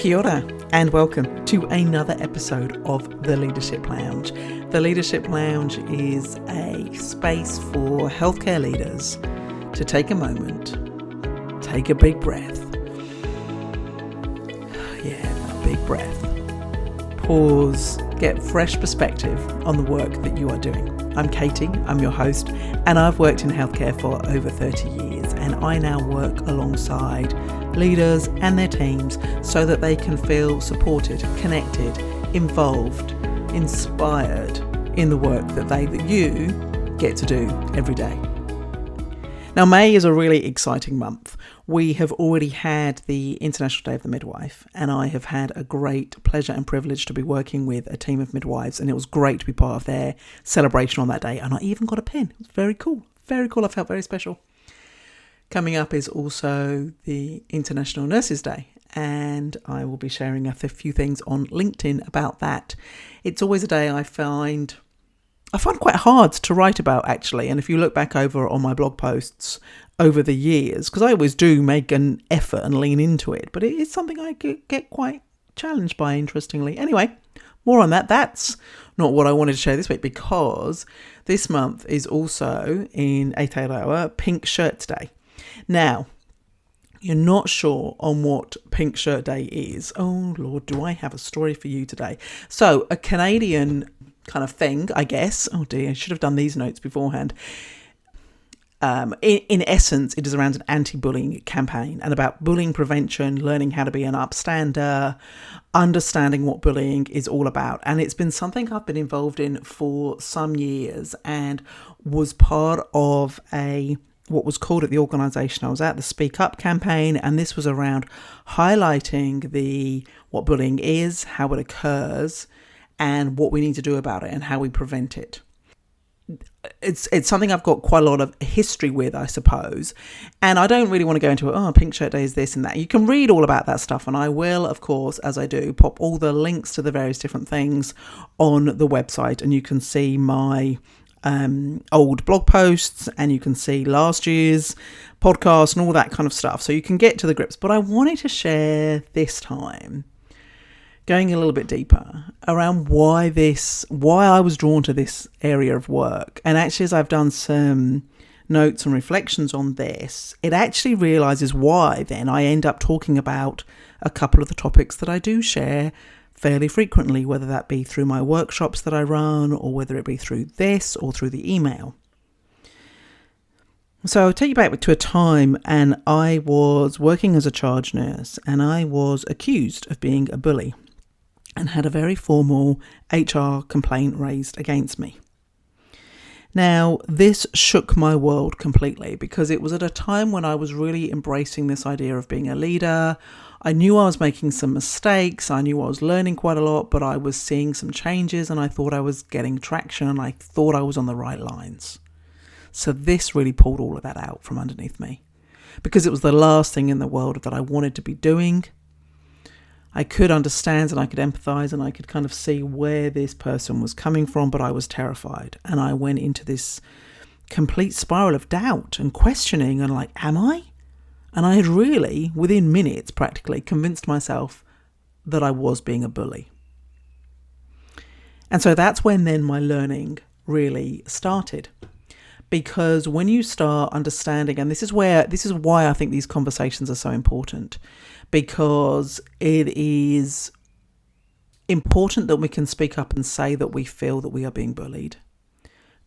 Kia ora and welcome to another episode of The Leadership Lounge. The Leadership Lounge is a space for healthcare leaders to take a moment, take a big breath. Yeah, a big breath. Pause, get fresh perspective on the work that you are doing. I'm Katie, I'm your host, and I've worked in healthcare for over 30 years, and I now work alongside leaders and their teams so that they can feel supported, connected, involved, inspired in the work that you get to do every day. Now, May is a really exciting month. We have already had the International Day of the Midwife, and I have had a great pleasure and privilege to be working with a team of midwives, and it was great to be part of their celebration on that day, and I even got a pin. It was very cool. Very cool. I felt very special. Coming up is also the International Nurses Day, and I will be sharing a few things on LinkedIn about that. It's always a day I find quite hard to write about, actually. And if you look back over on my blog posts over the years, because I always do make an effort and lean into it, but it is something I get quite challenged by, interestingly. Anyway, more on that. That's not what I wanted to share this week, because this month is also in Aotearoa Pink Shirts Day. Now, you're not sure on what Pink Shirt Day is. Oh, Lord, do I have a story for you today? So, a Canadian kind of thing, I guess. Oh, dear, I should have done these notes beforehand. In essence, it is around an anti-bullying campaign and about bullying prevention, learning how to be an upstander, understanding what bullying is all about. And it's been something I've been involved in for some years and was part of what was called at the organisation I was at, the Speak Up campaign, and this was around highlighting what bullying is, how it occurs, and what we need to do about it and how we prevent it. It's something I've got quite a lot of history with, I suppose, and I don't really want to go into Pink Shirt Day is this and that. You can read all about that stuff, and I will, of course, as I do, pop all the links to the various different things on the website, and you can see my old blog posts, and you can see last year's podcast and all that kind of stuff, so you can get to the grips. But I wanted to share this time, going a little bit deeper around why I was drawn to this area of work. And actually, as I've done some notes and reflections on this, it actually realizes why then I end up talking about a couple of the topics that I do share fairly frequently, whether that be through my workshops that I run, or whether it be through this or through the email. So I'll take you back to a time, and I was working as a charge nurse, and I was accused of being a bully and had a very formal HR complaint raised against me. Now, this shook my world completely, because it was at a time when I was really embracing this idea of being a leader. I knew I was making some mistakes. I knew I was learning quite a lot, but I was seeing some changes, and I thought I was getting traction, and I thought I was on the right lines. So this really pulled all of that out from underneath me, because it was the last thing in the world that I wanted to be doing. I could understand and I could empathise and I could kind of see where this person was coming from, but I was terrified. And I went into this complete spiral of doubt and questioning and am I? And I had really, within minutes practically, convinced myself that I was being a bully. And so that's when then my learning really started. Because when you start understanding, and this is why I think these conversations are so important, because it is important that we can speak up and say that we feel that we are being bullied.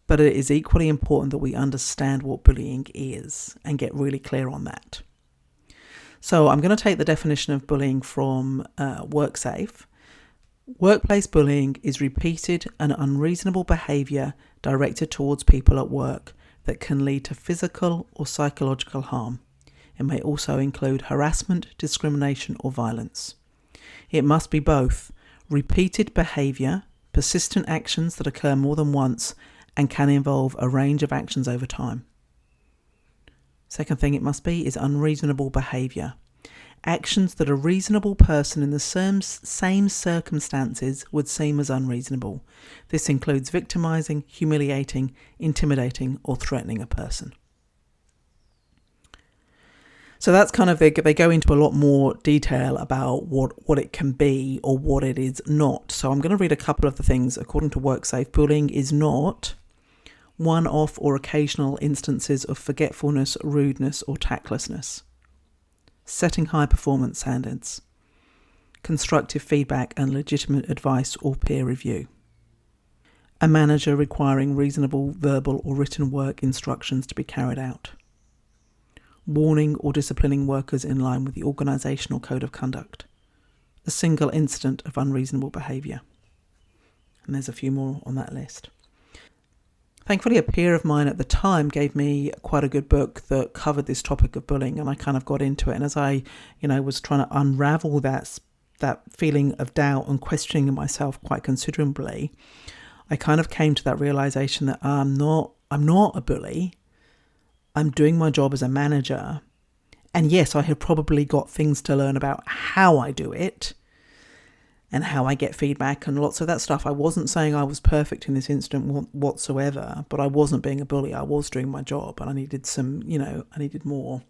But it is equally important that we understand what bullying is and get really clear on that. So I'm going to take the definition of bullying from WorkSafe. Workplace bullying is repeated and unreasonable behaviour directed towards people at work that can lead to physical or psychological harm. It may also include harassment, discrimination, or violence. It must be both repeated behaviour, persistent actions that occur more than once, and can involve a range of actions over time. Second thing it must be is unreasonable behaviour. Actions that a reasonable person in the same circumstances would seem as unreasonable. This includes victimising, humiliating, intimidating, or threatening a person. So that's kind of, they go into a lot more detail about what it can be or what it is not. So I'm going to read a couple of the things. According to WorkSafe, bullying is not one-off or occasional instances of forgetfulness, rudeness, or tactlessness. Setting high performance standards. Constructive feedback and legitimate advice or peer review. A manager requiring reasonable verbal or written work instructions to be carried out. Warning or disciplining workers in line with the organisational code of conduct. A single incident of unreasonable behaviour. And there's a few more on that list. Thankfully, a peer of mine at the time gave me quite a good book that covered this topic of bullying, and I kind of got into it. And as I, was trying to unravel that feeling of doubt and questioning myself quite considerably, I kind of came to that realisation that I'm not a bully. I'm doing my job as a manager. And yes, I have probably got things to learn about how I do it and how I get feedback and lots of that stuff. I wasn't saying I was perfect in this incident whatsoever, but I wasn't being a bully. I was doing my job, and I needed I needed more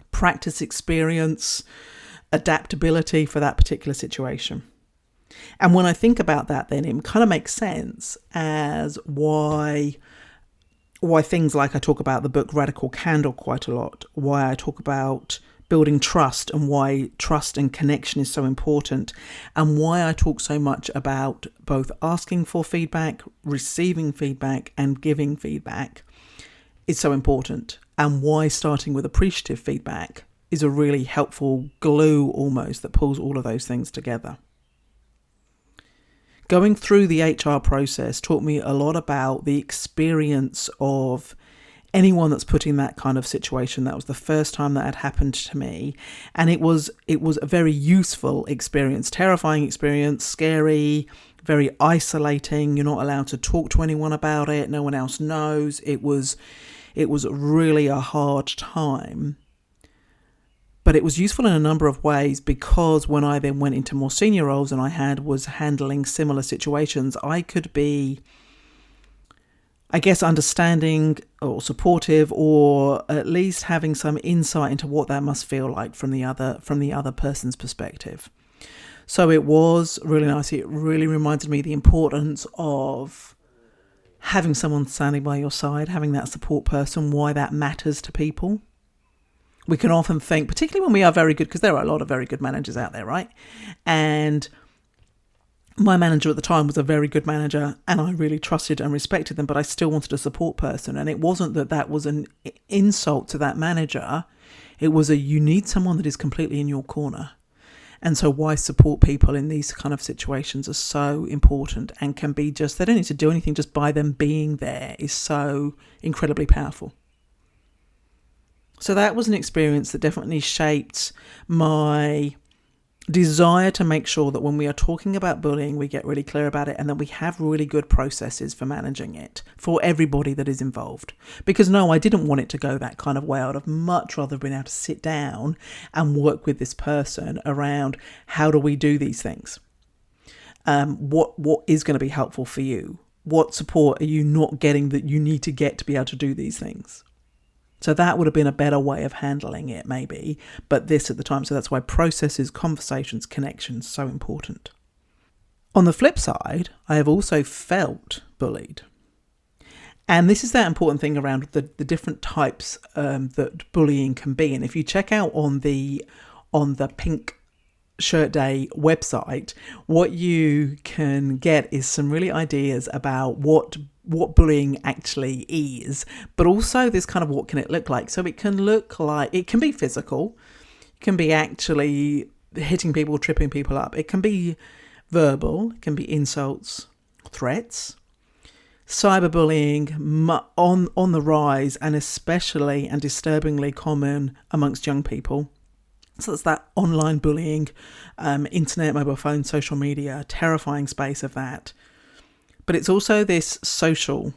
practice experience, adaptability for that particular situation. And when I think about that, then it kind of makes sense as why things like I talk about the book Radical Candor quite a lot, why I talk about building trust and why trust and connection is so important, and why I talk so much about both asking for feedback, receiving feedback, and giving feedback is so important, and why starting with appreciative feedback is a really helpful glue almost that pulls all of those things together. Going through the HR process taught me a lot about the experience of anyone that's put in that kind of situation. That was the first time that had happened to me. And it was a very useful experience, terrifying experience, scary, very isolating. You're not allowed to talk to anyone about it. No one else knows. It was really a hard time. But it was useful in a number of ways, because when I then went into more senior roles and was handling similar situations, I could be, I guess, understanding or supportive, or at least having some insight into what that must feel like from the other person's perspective. So it was really nice. It really reminded me the importance of having someone standing by your side, having that support person, why that matters to people. We can often think, particularly when we are very good, because there are a lot of very good managers out there, right? And my manager at the time was a very good manager, and I really trusted and respected them, but I still wanted a support person. And it wasn't that was an insult to that manager. It was you need someone that is completely in your corner. And so why support people in these kind of situations are so important, and can be just, they don't need to do anything, just by them being there is so incredibly powerful. So that was an experience that definitely shaped my desire to make sure that when we are talking about bullying, we get really clear about it, and that we have really good processes for managing it for everybody that is involved. Because no, I didn't want it to go that kind of way. I would have much rather been able to sit down and work with this person around how do we do these things? What is going to be helpful for you? What support are you not getting that you need to get to be able to do these things? So that would have been a better way of handling it, maybe, but this at the time. So that's why processes, conversations, connections, so important. On the flip side, I have also felt bullied. And this is that important thing around the different types that bullying can be. And if you check out on the Pink Shirt Day website, what you can get is some really ideas about what bullying actually is, but also this kind of what can it look like. So it can look like, it can be physical, it can be actually hitting people, tripping people up. It can be verbal, it can be insults, threats. Cyberbullying on the rise, and especially and disturbingly common amongst young people. So that's that online bullying, internet, mobile phone, social media, terrifying space of that. But it's also this social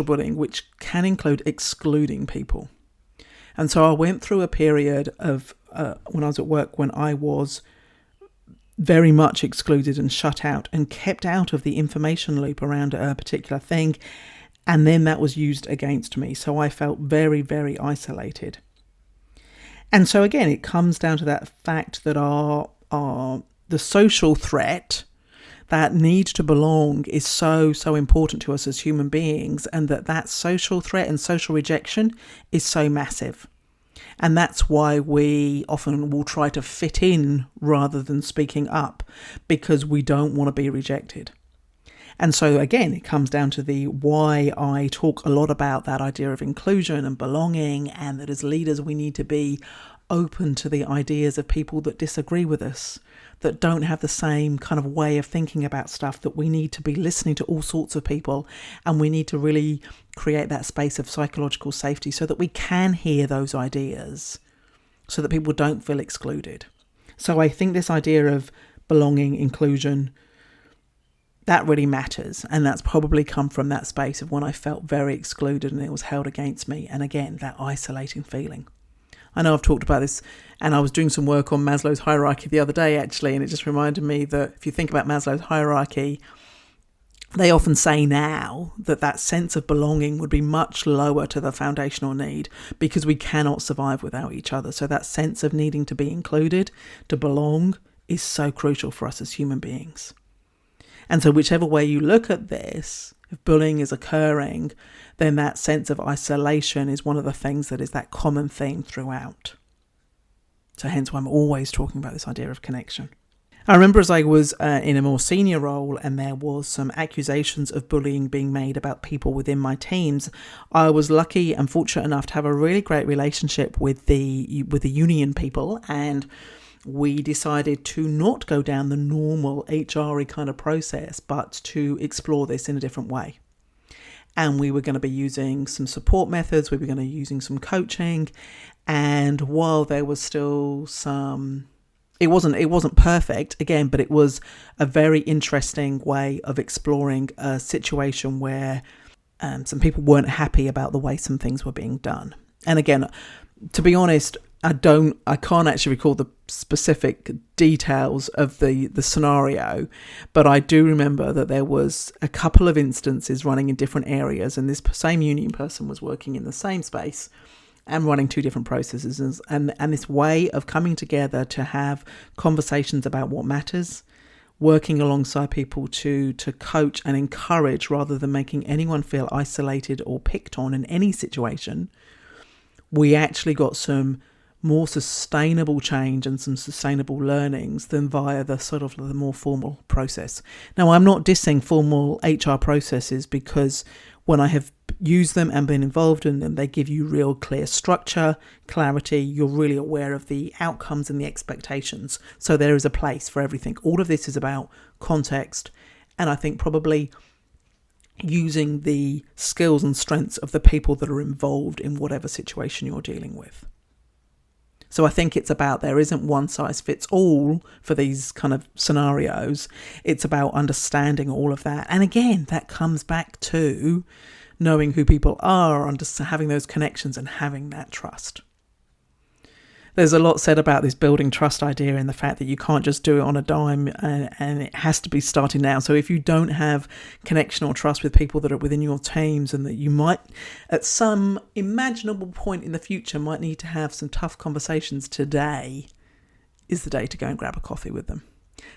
bullying, which can include excluding people. And so I went through a period of when I was at work when I was very much excluded and shut out and kept out of the information loop around a particular thing. And then that was used against me. So I felt very, very isolated. And so again, it comes down to that fact that the social threat, that need to belong, is so important to us as human beings, and that social threat and social rejection is so massive. And that's why we often will try to fit in rather than speaking up, because we don't want to be rejected. And so again, it comes down to the why I talk a lot about that idea of inclusion and belonging, and that as leaders we need to be open to the ideas of people that disagree with us, that don't have the same kind of way of thinking about stuff, that we need to be listening to all sorts of people, and we need to really create that space of psychological safety so that we can hear those ideas, so that people don't feel excluded. So I think this idea of belonging, inclusion, that really matters, and that's probably come from that space of when I felt very excluded and it was held against me, and again, that isolating feeling. I know I've talked about this, and I was doing some work on Maslow's hierarchy the other day actually, and it just reminded me that if you think about Maslow's hierarchy, they often say now that sense of belonging would be much lower to the foundational need, because we cannot survive without each other. So that sense of needing to be included, to belong, is so crucial for us as human beings. And so whichever way you look at this, if bullying is occurring, then that sense of isolation is one of the things that is that common theme throughout. So hence why I'm always talking about this idea of connection. I remember as I was in a more senior role and there was some accusations of bullying being made about people within my teams, I was lucky and fortunate enough to have a really great relationship with the union people, and we decided to not go down the normal HR kind of process, but to explore this in a different way. And we were going to be using some support methods, we were going to be using some coaching, and while there was still some... It wasn't perfect, again, but it was a very interesting way of exploring a situation where some people weren't happy about the way some things were being done. And again, to be honest, I can't actually recall the specific details of the scenario, but I do remember that there was a couple of instances running in different areas, and this same union person was working in the same space and running two different processes, and this way of coming together to have conversations about what matters, working alongside people to coach and encourage rather than making anyone feel isolated or picked on in any situation. We actually got some more sustainable change and some sustainable learnings than via the more formal process. Now, I'm not dissing formal HR processes, because when I have used them and been involved in them, they give you real clear structure, clarity. You're really aware of the outcomes and the expectations. So there is a place for everything. All of this is about context, and I think probably using the skills and strengths of the people that are involved in whatever situation you're dealing with. So I think it's about, there isn't one size fits all for these kind of scenarios. It's about understanding all of that. And again, that comes back to knowing who people are, having those connections and having that trust. There's a lot said about this building trust idea and the fact that you can't just do it on a dime, and it has to be starting now. So if you don't have connection or trust with people that are within your teams, and that you might at some imaginable point in the future might need to have some tough conversations, today is the day to go and grab a coffee with them.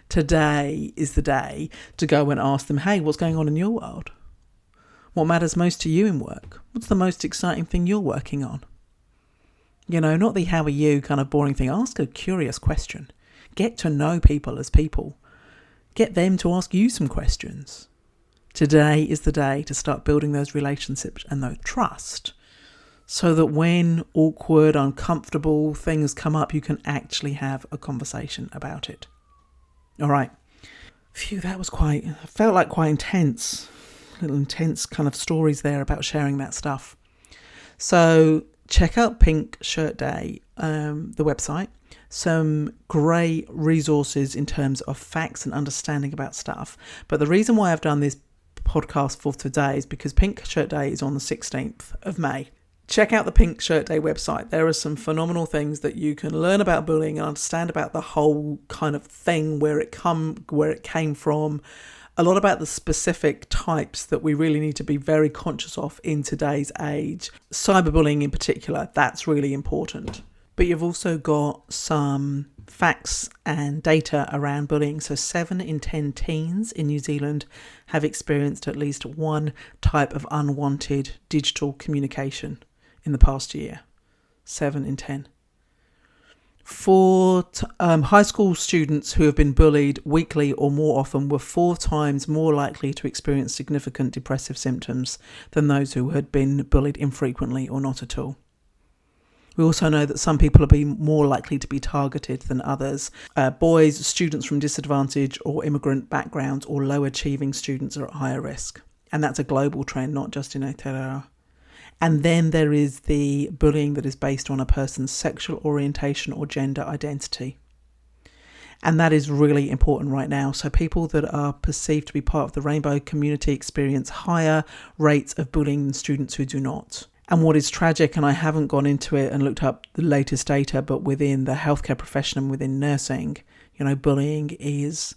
Today is the day to go and ask them, hey, what's going on in your world? What matters most to you in work? What's the most exciting thing you're working on? You know, not the how are you kind of boring thing. Ask a curious question. Get to know people as people. Get them to ask you some questions. Today is the day to start building those relationships and that trust, so that when awkward, uncomfortable things come up, you can actually have a conversation about it. All right. Phew, that was felt like quite intense. Little intense kind of stories there about sharing that stuff. So check out Pink Shirt Day, the website. Some great resources in terms of facts and understanding about stuff. But the reason why I've done this podcast for today is because Pink Shirt Day is on the 16th of May. Check out the Pink Shirt Day website. There are some phenomenal things that you can learn about bullying and understand about the whole kind of thing, where it came from. A lot about the specific types that we really need to be very conscious of in today's age. Cyberbullying in particular, that's really important. But you've also got some facts and data around bullying. So 7 in 10 teens in New Zealand have experienced at least one type of unwanted digital communication in the past year. 7 in 10. For high school students who have been bullied weekly or more often were 4 times more likely to experience significant depressive symptoms than those who had been bullied infrequently or not at all. We also know that some people are more likely to be targeted than others. Boys, students from disadvantaged or immigrant backgrounds, or low achieving students are at higher risk. And that's a global trend, not just in Aotearoa. And then there is the bullying that is based on a person's sexual orientation or gender identity. And that is really important right now. So people that are perceived to be part of the rainbow community experience higher rates of bullying than students who do not. And what is tragic, and I haven't gone into it and looked up the latest data, but within the healthcare profession and within nursing, bullying is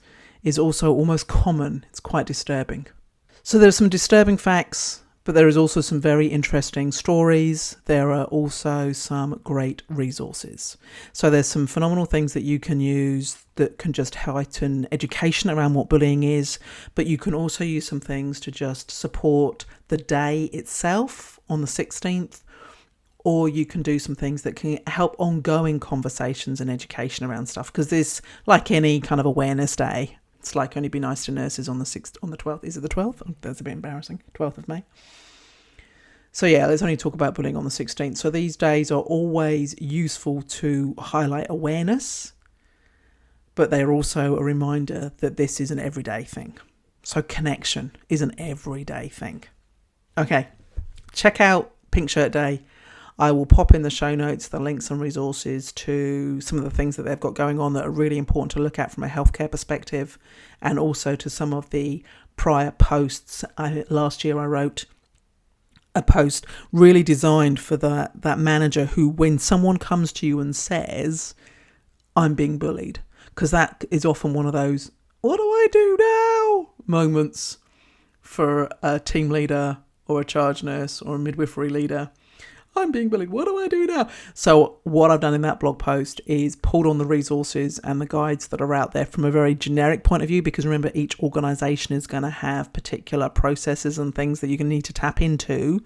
also almost common. It's quite disturbing. So there are some disturbing facts, but there is also some very interesting stories. There are also some great resources. So there's some phenomenal things that you can use that can just heighten education around what bullying is, but you can also use some things to just support the day itself on the 16th, or you can do some things that can help ongoing conversations and education around stuff, because this, like any kind of awareness day, it's like only be nice to nurses on the 12th. Is it the 12th? Oh, that's a bit embarrassing. 12th of May. So yeah, let's only talk about bullying on the 16th. So these days are always useful to highlight awareness, but they're also a reminder that this is an everyday thing. So connection is an everyday thing. Okay, check out Pink Shirt Day. I will pop in the show notes the links and resources to some of the things that they've got going on that are really important to look at from a healthcare perspective, and also to some of the prior posts. Last year I wrote a post really designed for that manager who, when someone comes to you and says, I'm being bullied, because that is often one of those, what do I do now moments for a team leader or a charge nurse or a midwifery leader. I'm being bullied. What do I do now? So what I've done in that blog post is pulled on the resources and the guides that are out there from a very generic point of view, because remember, each organisation is going to have particular processes and things that you're going to need to tap into.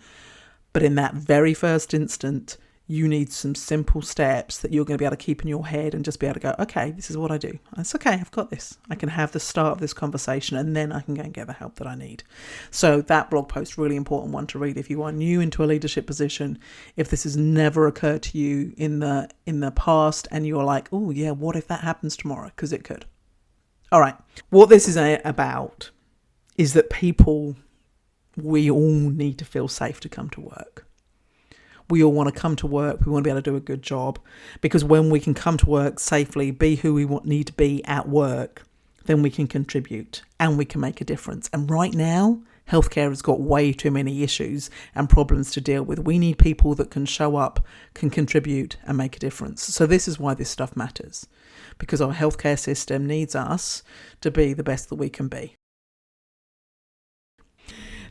But in that very first instant, you need some simple steps that you're going to be able to keep in your head and just be able to go, okay, this is what I do. It's okay, I've got this. I can have the start of this conversation and then I can go and get the help that I need. So that blog post, really important one to read if you are new into a leadership position. If this has never occurred to you in the past and you're like, oh yeah, what if that happens tomorrow? Because it could. All right. What this is about is that we all need to feel safe to come to work. We all want to come to work. We want to be able to do a good job, because when we can come to work safely, be who we need to be at work, then we can contribute and we can make a difference. And right now, healthcare has got way too many issues and problems to deal with. We need people that can show up, can contribute and make a difference. So this is why this stuff matters, because our healthcare system needs us to be the best that we can be.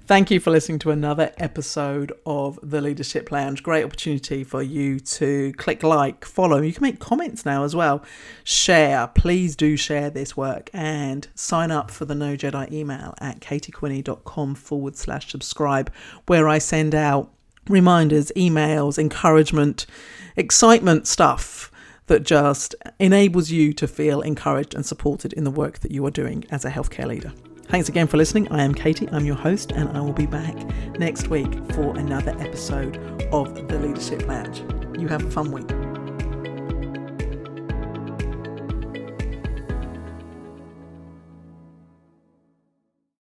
Thank you for listening to another episode of The Leadership Lounge. Great opportunity for you to click like, follow. You can make comments now as well. Share. Please do share this work and sign up for the No Jedi email at katiequinney.com/subscribe, where I send out reminders, emails, encouragement, excitement stuff that just enables you to feel encouraged and supported in the work that you are doing as a healthcare leader. Thanks again for listening. I am Katie, I'm your host, and I will be back next week for another episode of The Leadership Lounge. You have a fun week.